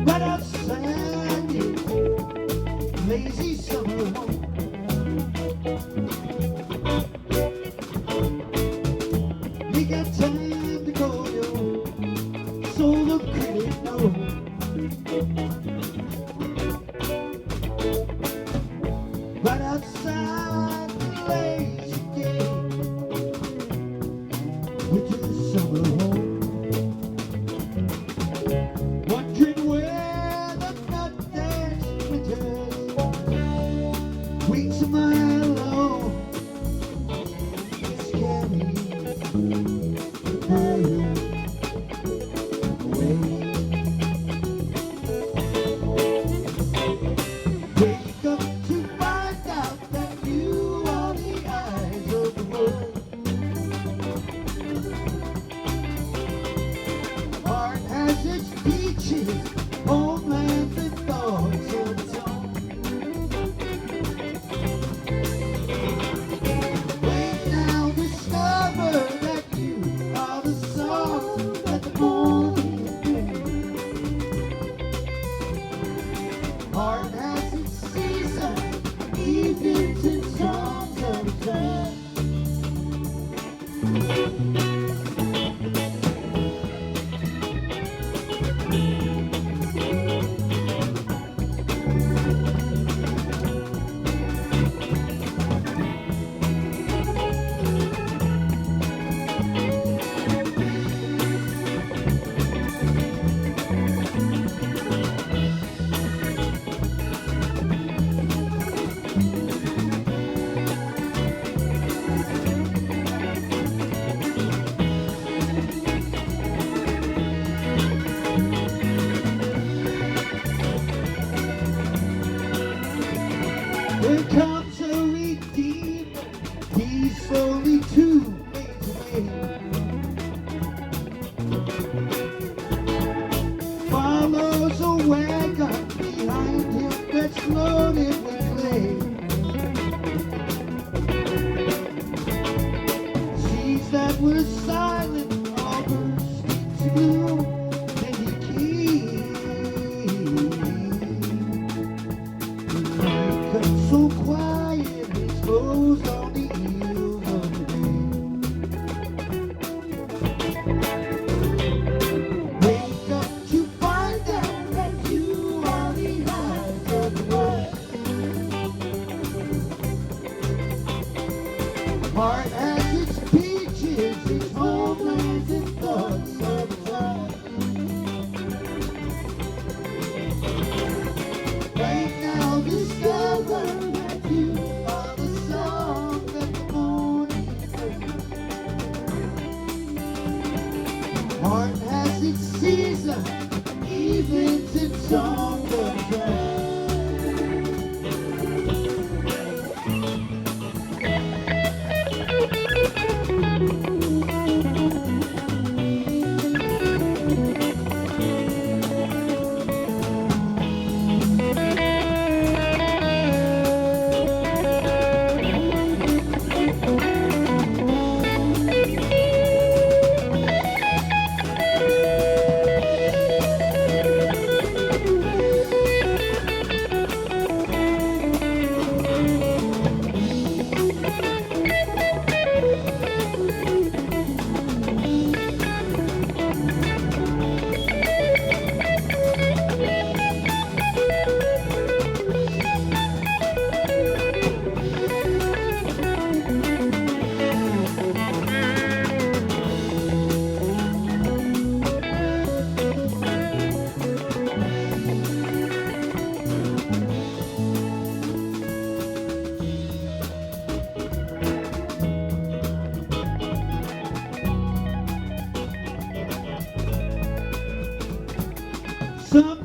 Right outside this lazy summer home. You got time to go, yo, so the critic know. Right outside the lazy gate, winter summer home. Wondering where the nut dance winters, weeks a mile long, scary, burn away. Wake up to find out that you are the eyes of the world. Heart has its beaches, homelands and thoughts of its own. Wait now, discover that you are the song that the morning brings. Heart has its season, evenings and songs of its own. Here comes a redeemer, he's slowly 2 days away. Follows a wagon behind him that's loaded with clay. Seas that were silent all burst into gloom, and he came. Come so quiet, exposed on the heels of the day. Wake up to find out that you are the eyes of the world. Heart has its peaches, its homelands and thoughts of its own. Right now discover that you are the song that the morning brings. Heart has its season, evenings and songs of its own.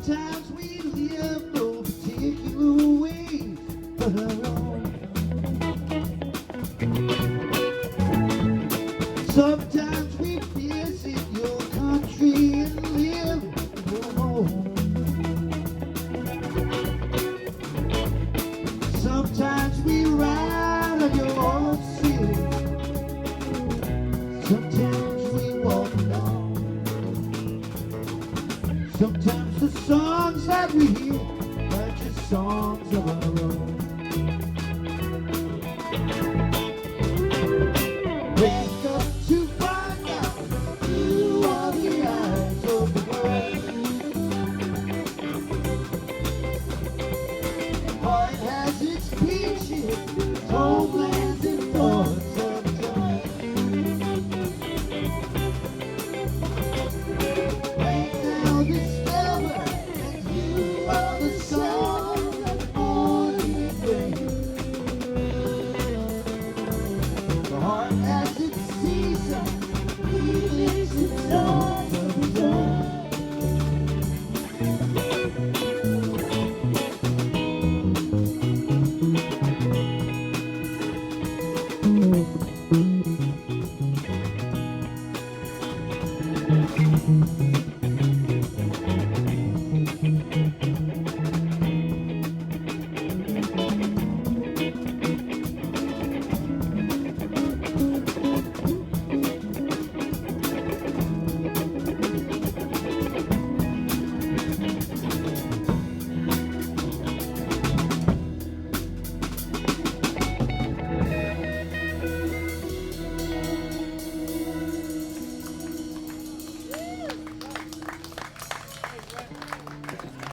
Sometimes we live no particular way but our own. Sometimes we visit your country and live in your home. Sometimes we ride on your city. Sometimes we walk alone. Sometimes the songs that we hear are just songs of our own. Wake up to find out you are the eyes of the world. Heart has its peaches, homelands and thoughts of joy. Right now discover that you are the song that morning rain. The heart has its season, feelings its songs of joy. Thank you.